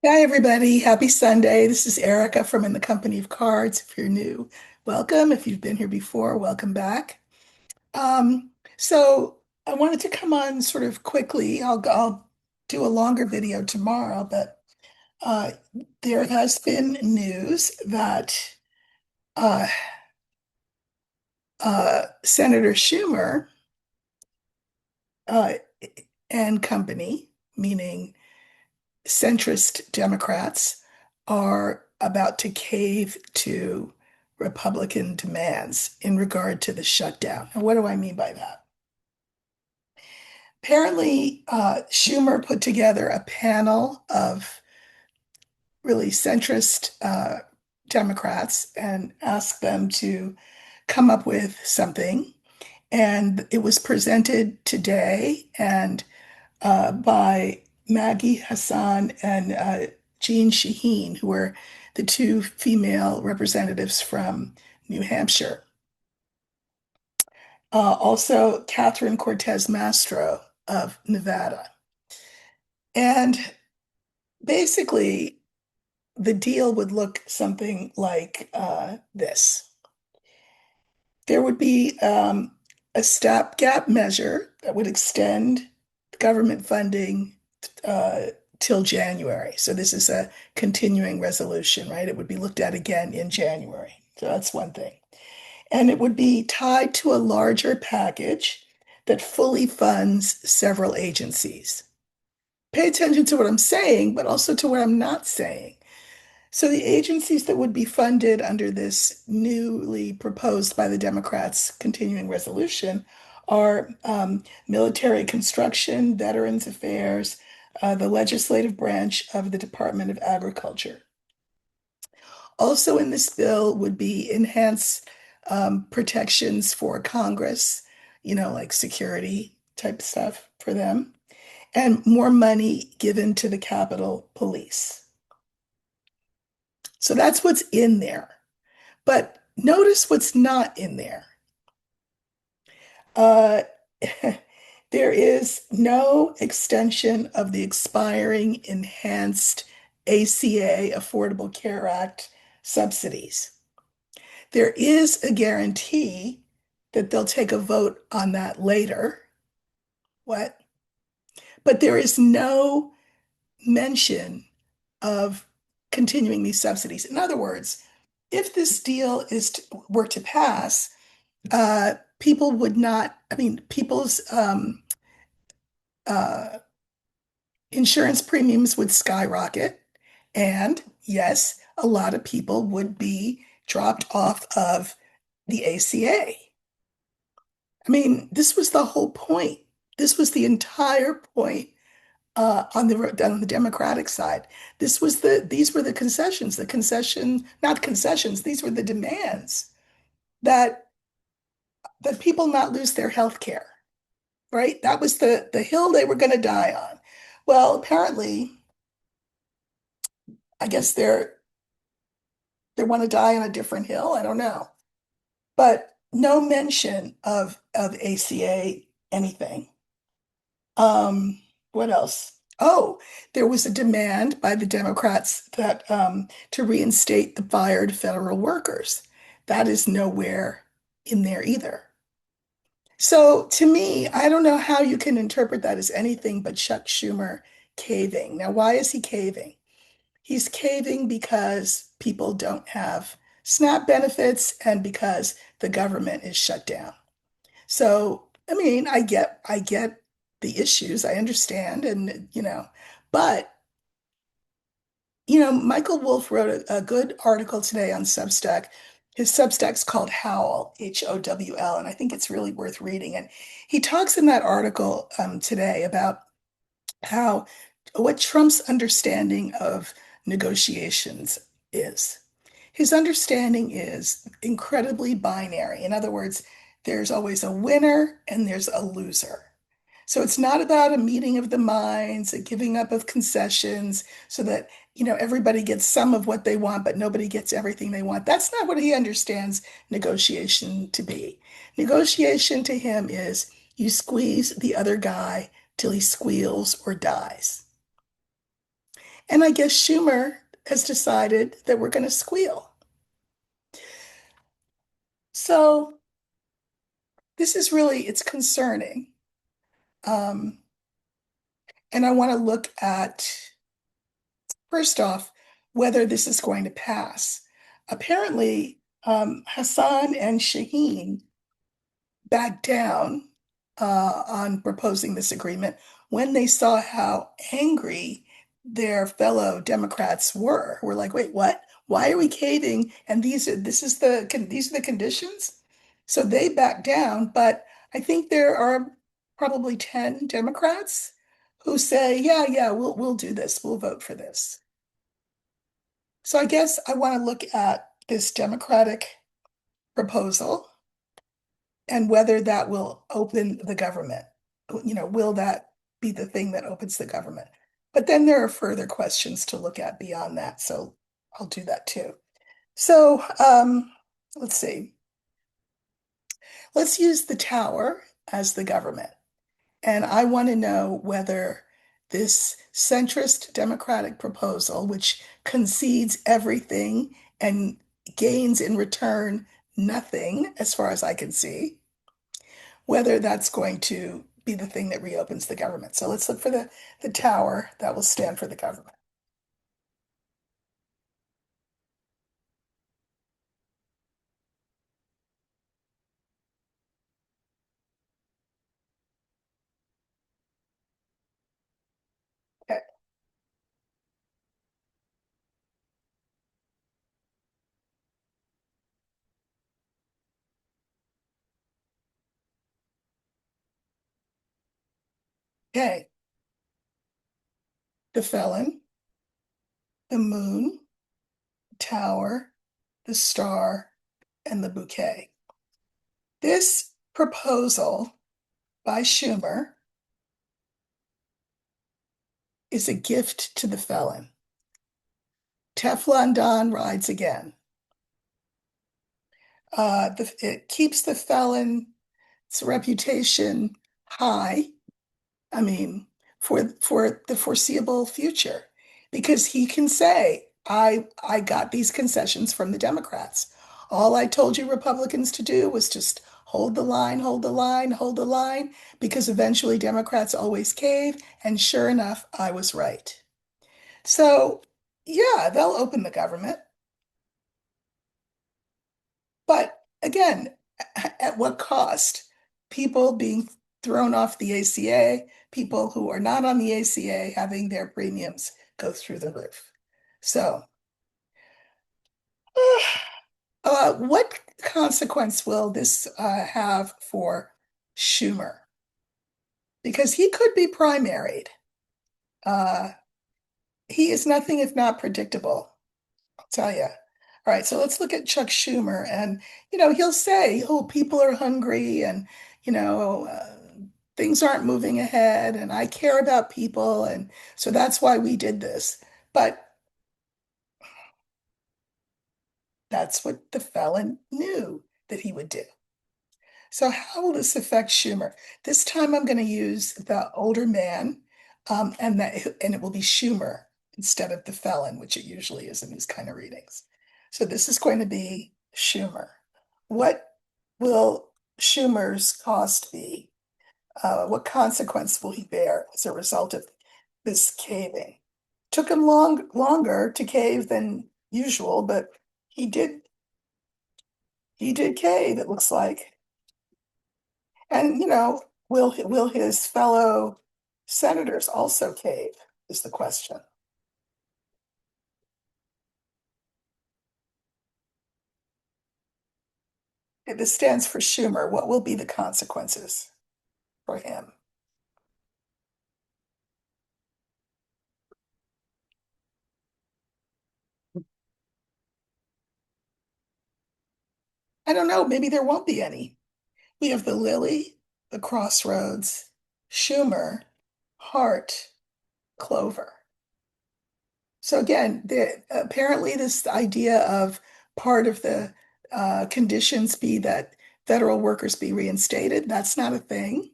Hi, everybody. Happy Sunday. This is Erica from In the Company of Cards. If you're new, welcome. If you've been here before, welcome back. So I wanted to come on sort of quickly. I'll do a longer video tomorrow, but uh, there has been news that uh, Senator Schumer uh, and company, meaning centrist Democrats, are about to cave to Republican demands in regard to the shutdown. And what do I mean by that? Apparently, Schumer put together a panel of really centrist Democrats and asked them to come up with something. And it was presented today and by Maggie Hassan and Jean Shaheen, who were the two female representatives from New Hampshire. Also, Catherine Cortez Mastro of Nevada. And basically, the deal would look something like this. There would be a stopgap measure that would extend government funding uh, till January. So this is a continuing resolution, right? It would be looked at again in January. So that's one thing. And it would be tied to a larger package that fully funds several agencies. Pay attention to what I'm saying, but also to what I'm not saying. So the agencies that would be funded under this newly proposed by the Democrats continuing resolution are military construction, Veterans Affairs, the legislative branch of the Department of Agriculture. Also in this bill would be enhanced protections for Congress, like security type stuff for them, and more money given to the Capitol Police. So that's what's in there. But notice what's not in there. Uh, there is no extension of the expiring enhanced ACA, Affordable Care Act subsidies. There is a guarantee that they'll take a vote on that later. What? But there is no mention of continuing these subsidies. In other words, if this deal were to pass, people would not, I mean, people's uh, insurance premiums would skyrocket. And yes, a lot of people would be dropped off of the ACA. I mean, this was the whole point. This was the entire point on the Democratic side. These were the concessions, not concessions, these were the demands that people not lose their health care. Right? That was the hill they were going to die on. Well, apparently, I guess they want to die on a different hill. I don't know, but no mention of ACA anything. What else? Oh, there was a demand by the Democrats that to reinstate the fired federal workers. That is nowhere in there either. So to me, I don't know how you can interpret that as anything but Chuck Schumer caving. Now, why is he caving? He's caving because people don't have SNAP benefits and because the government is shut down. So, I mean, I get the issues. I understand but Michael Wolff wrote a good article today on Substack. His Substack's called Howl, Howl, and I think it's really worth reading. And he talks in that article today about how what Trump's understanding of negotiations is. His understanding is incredibly binary. In other words, there's always a winner and there's a loser. So it's not about a meeting of the minds, a giving up of concessions so that, everybody gets some of what they want, but nobody gets everything they want. That's not what he understands negotiation to be. Negotiation to him is you squeeze the other guy till he squeals or dies. And I guess Schumer has decided that we're going to squeal. So this is really, it's concerning. Um, and I want to look at, first off, whether this is going to pass. Apparently, Hassan and Shaheen backed down on proposing this agreement when they saw how angry their fellow Democrats were. We're like, wait, what? Why are we caving? And these are the conditions. So they backed down, but I think there are probably 10 Democrats who say, yeah, yeah, we'll do this. We'll vote for this. So I guess I want to look at this Democratic proposal and whether that will open the government. Will that be the thing that opens the government? But then there are further questions to look at beyond that. So I'll do that too. So let's see. Let's use the tower as the government. And I want to know whether this centrist Democratic proposal, which concedes everything and gains in return nothing, as far as I can see, whether that's going to be the thing that reopens the government. So let's look for the tower that will stand for the government. Okay. Okay. The felon, the moon, tower, the star, and the bouquet. This proposal by Schumer is a gift to the felon. Teflon Don rides again. It keeps the felon's reputation high. I mean, for the foreseeable future, because he can say, I got these concessions from the Democrats. All I told you Republicans to do was just hold the line, hold the line, hold the line, because eventually Democrats always cave, and sure enough, I was right. So, yeah, they'll open the government. But again, at what cost? People being thrown off the ACA, people who are not on the ACA having their premiums go through the roof. So, what consequence will this have for Schumer? Because he could be primaried. Uh, he is nothing if not predictable. Tell you. All right, so let's look at Chuck Schumer, and he'll say, "Oh, people are hungry, and you know, things aren't moving ahead, and I care about people, and so that's why we did this." But that's what the felon knew that he would do. So how will this affect Schumer? This time I'm going to use the older man, and it will be Schumer instead of the felon, which it usually is in these kind of readings. So this is going to be Schumer. What will Schumer's cost be? What consequence will he bear as a result of this caving? Took him longer to cave than usual, but he did he did cave, it looks like. And, will his fellow senators also cave, is the question. This stands for Schumer. What will be the consequences for him? I don't know. Maybe there won't be any. We have the Lily, the Crossroads, Schumer, Hart, Clover. So again, apparently this idea of part of the conditions be that federal workers be reinstated, that's not a thing.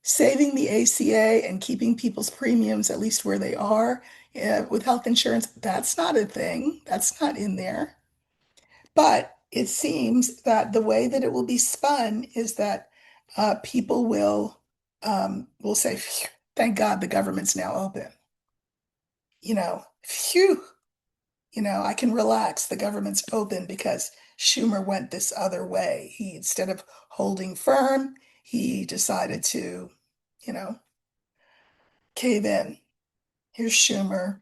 Saving the ACA and keeping people's premiums at least where they are with health insurance. That's not a thing. That's not in there. But it seems that the way that it will be spun is that people will say, "Phew, thank God the government's now open." Phew, I can relax. The government's open because Schumer went this other way. He, instead of holding firm, he decided to, you know, cave in. Here's Schumer.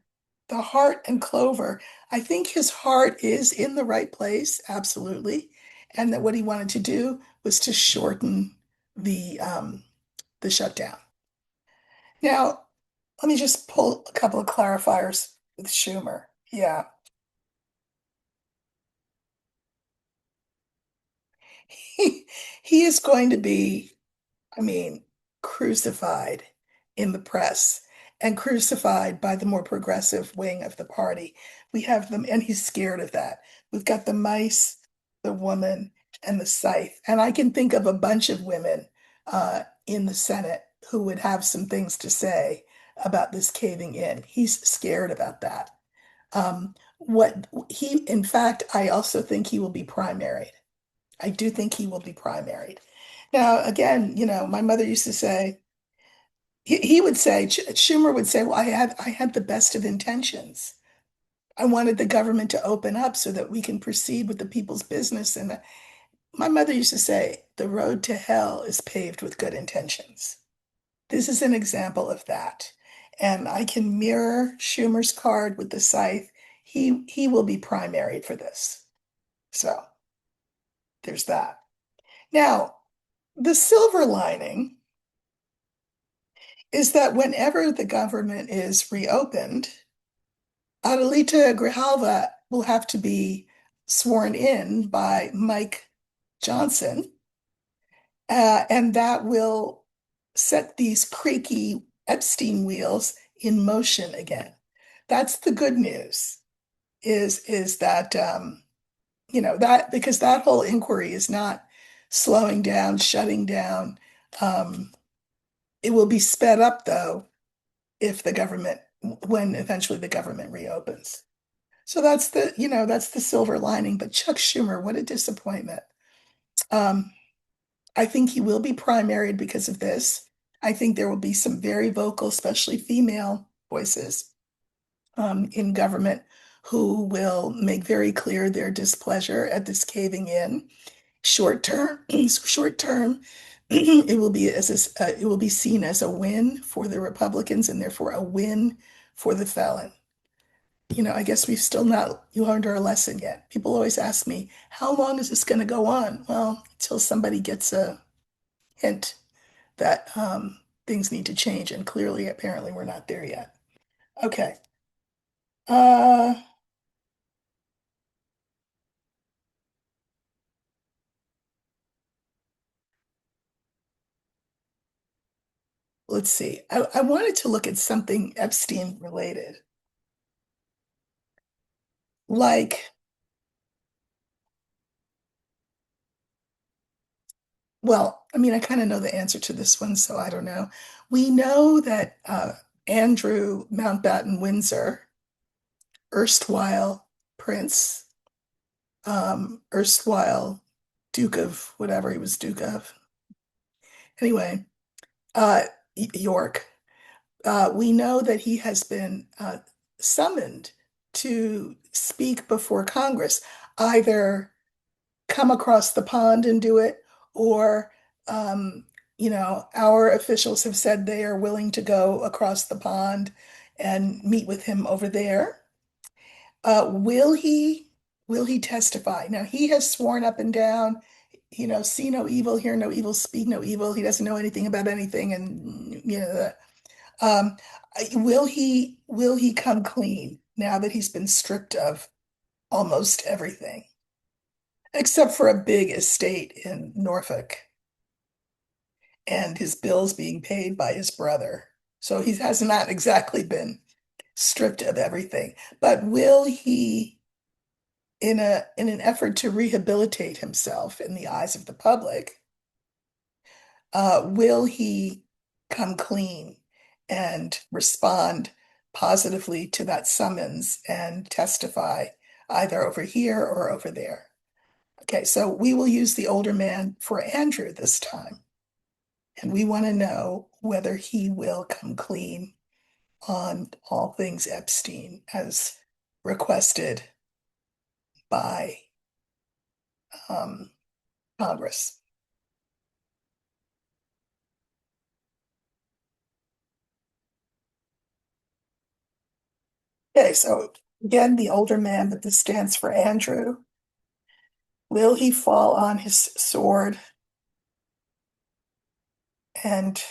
The heart and Clover. I think his heart is in the right place, absolutely. And that what he wanted to do was to shorten the shutdown. Now, let me just pull a couple of clarifiers with Schumer. Yeah. He he is going to be, I mean, crucified in the press and crucified by the more progressive wing of the party. We have them, and he's scared of that. We've got the mice, the woman, and the scythe. And I can think of a bunch of women in the Senate who would have some things to say about this caving in. He's scared about that. In fact, I also think he will be primaried. I do think he will be primaried. Now, again, my mother used to say, he would say, Schumer would say, well, I had the best of intentions. I wanted the government to open up so that we can proceed with the people's business. And my mother used to say, the road to hell is paved with good intentions. This is an example of that. And I can mirror Schumer's card with the scythe. He will be primaried for this. So there's that. Now, the silver lining is that whenever the government is reopened, Adelita Grijalva will have to be sworn in by Mike Johnson, and that will set these creaky Epstein wheels in motion again. That's the good news, is that that because that whole inquiry is not slowing down, shutting down. Um, it will be sped up though if the government, when eventually the government reopens. So that's the silver lining. But Chuck Schumer, what a disappointment. Um, I think he will be primaried because of this. I think there will be some very vocal, especially female voices in government who will make very clear their displeasure at this caving in. Short term, short term, it will be seen as a win for the Republicans and therefore a win for the felon. I guess we've still not learned our lesson yet. People always ask me, how long is this going to go on? Well, until somebody gets a hint that things need to change. And clearly, apparently, we're not there yet. Okay. Uh, let's see. I wanted to look at something Epstein related. Like, well, I mean, I kind of know the answer to this one, so I don't know. We know that Andrew Mountbatten Windsor, erstwhile Prince, erstwhile Duke of whatever he was Duke of. Anyway, uh, York. We know that he has been summoned to speak before Congress, either come across the pond and do it, or, our officials have said they are willing to go across the pond and meet with him over there. Will he testify? Now, he has sworn up and down, see no evil, hear no evil, speak no evil. He doesn't know anything about anything, and um, will he come clean now that he's been stripped of almost everything, except for a big estate in Norfolk and his bills being paid by his brother. So he has not exactly been stripped of everything. But will he, in an effort to rehabilitate himself in the eyes of the public, will he come clean and respond positively to that summons and testify either over here or over there. Okay, so we will use the older man for Andrew this time. And we want to know whether he will come clean on all things Epstein as requested by um, Congress. Okay, so again, the older man, but this stands for Andrew. Will he fall on his sword and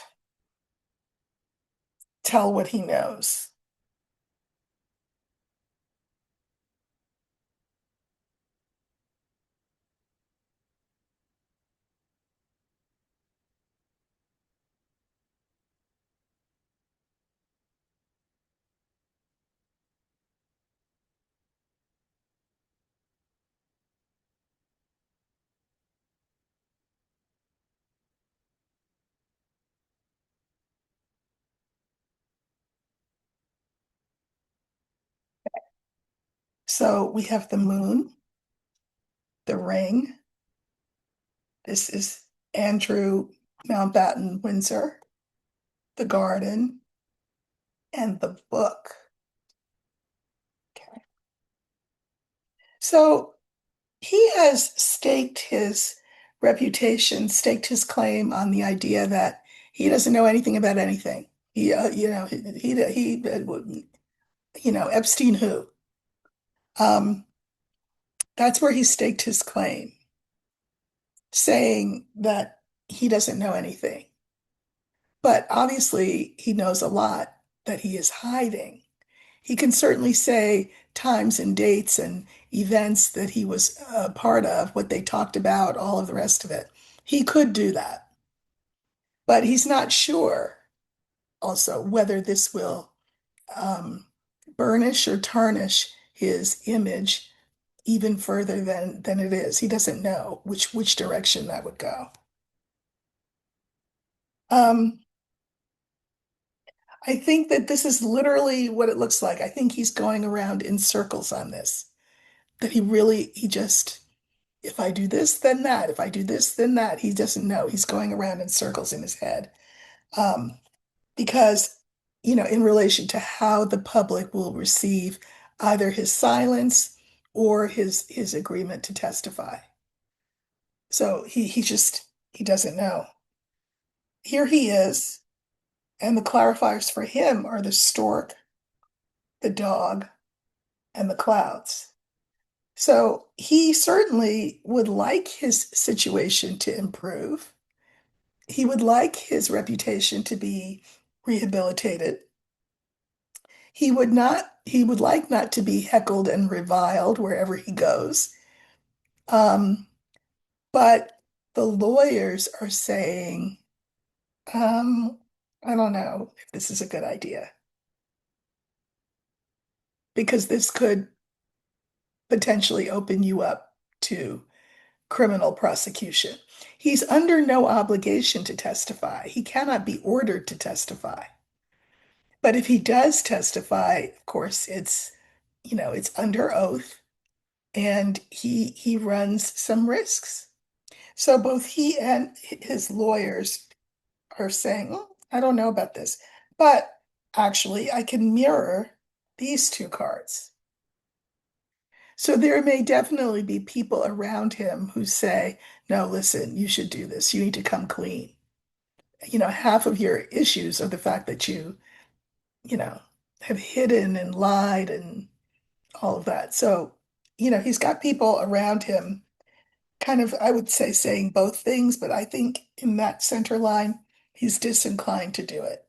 tell what he knows? So we have the moon, the ring. This is Andrew Mountbatten Windsor, the garden, and the book. Okay. So he has staked his reputation, staked his claim on the idea that he doesn't know anything about anything. Epstein who? Um, that's where he staked his claim, saying that he doesn't know anything. But obviously, he knows a lot that he is hiding. He can certainly say times and dates and events that he was a part of, what they talked about, all of the rest of it. He could do that, but he's not sure also whether this will um, burnish or tarnish his image even further than it is. He doesn't know which direction that would go. Um, I think that this is literally what it looks like. I think he's going around in circles on this. That he just, if I do this, then that. If I do this, then that. He doesn't know. He's going around in circles in his head. Um, because, in relation to how the public will receive either his silence or his agreement to testify. So he doesn't know. Here he is, and the clarifiers for him are the stork, the dog, and the clouds. So he certainly would like his situation to improve. He would like his reputation to be rehabilitated. He would like not to be heckled and reviled wherever he goes. Um, but the lawyers are saying, um, I don't know if this is a good idea because this could potentially open you up to criminal prosecution. He's under no obligation to testify. He cannot be ordered to testify. But if he does testify, of course, it's under oath and he runs some risks. So both he and his lawyers are saying, "Oh, I don't know about this, but actually I can mirror these two cards." So there may definitely be people around him who say, "No, listen, you should do this. You need to come clean." Half of your issues are the fact that you know, have hidden and lied and all of that. So, he's got people around him kind of, I would say, saying both things, but I think in that center line, he's disinclined to do it.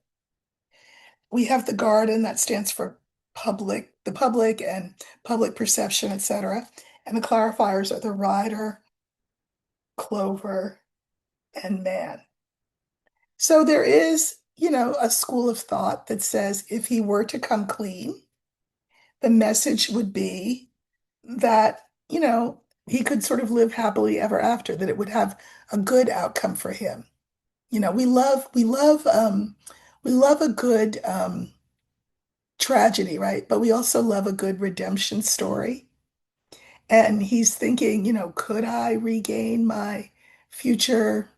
We have the garden that stands for the public and public perception, etc. And the clarifiers are the rider, clover, and man. So there is, a school of thought that says if he were to come clean, the message would be that, he could sort of live happily ever after, that it would have a good outcome for him. We love a good tragedy, right? But we also love a good redemption story. And he's thinking, could I regain my future,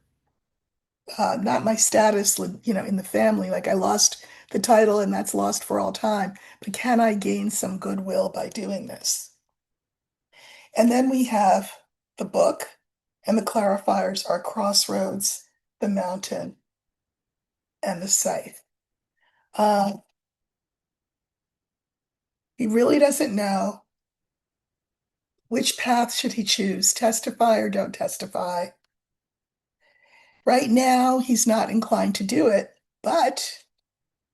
not my status, in the family? Like I lost the title and that's lost for all time, but can I gain some goodwill by doing this? And then we have the book, and the clarifiers are crossroads, the mountain, and the scythe. Uh, he really doesn't know which path should he choose, testify or don't testify. Right now, he's not inclined to do it, but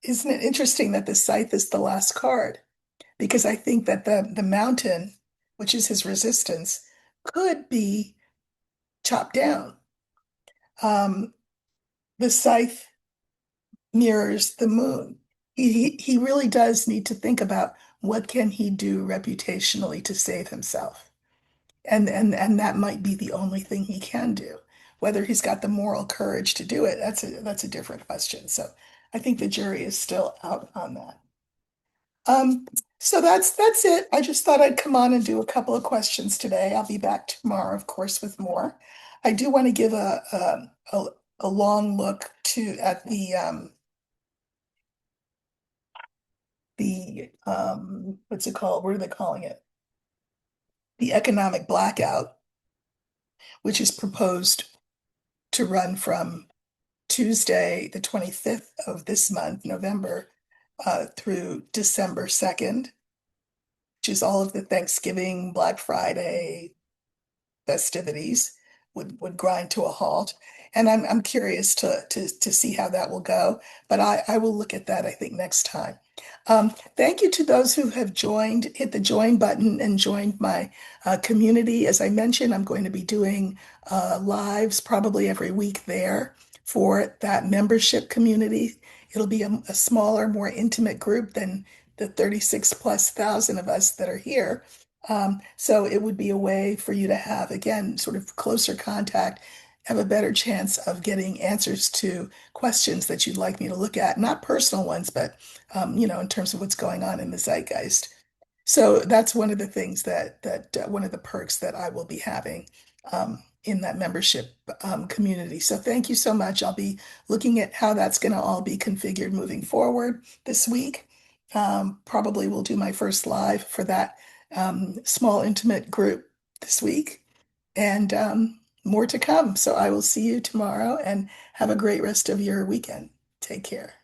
isn't it interesting that the scythe is the last card? Because I think that the mountain, which is his resistance, could be chopped down. Um, the scythe mirrors the moon. He really does need to think about what can he do reputationally to save himself. And that might be the only thing he can do. Whether he's got the moral courage to do it, that's a different question. So I think the jury is still out on that. Um, so that's it. I just thought I'd come on and do a couple of questions today. I'll be back tomorrow, of course, with more. I do want to give a long look to at the what's it called? What are they calling it? The economic blackout, which is proposed to run from Tuesday, the 25th of this month, November, through December 2nd, which is all of the Thanksgiving, Black Friday festivities would grind to a halt. And I'm curious to see how that will go. But I will look at that, I think, next time. Thank you to those who have joined, hit the join button and joined my community. As I mentioned, I'm going to be doing lives probably every week there for that membership community. It'll be a smaller, more intimate group than the 36 plus thousand of us that are here. So it would be a way for you to have, again, sort of closer contact, have a better chance of getting answers to questions that you'd like me to look at, not personal ones, but in terms of what's going on in the zeitgeist. So that's one of the things that one of the perks that I will be having in that membership community. So thank you so much. I'll be looking at how that's going to all be configured moving forward this week. Probably will do my first live for that small, intimate group this week, and more to come. So I will see you tomorrow and have a great rest of your weekend. Take care.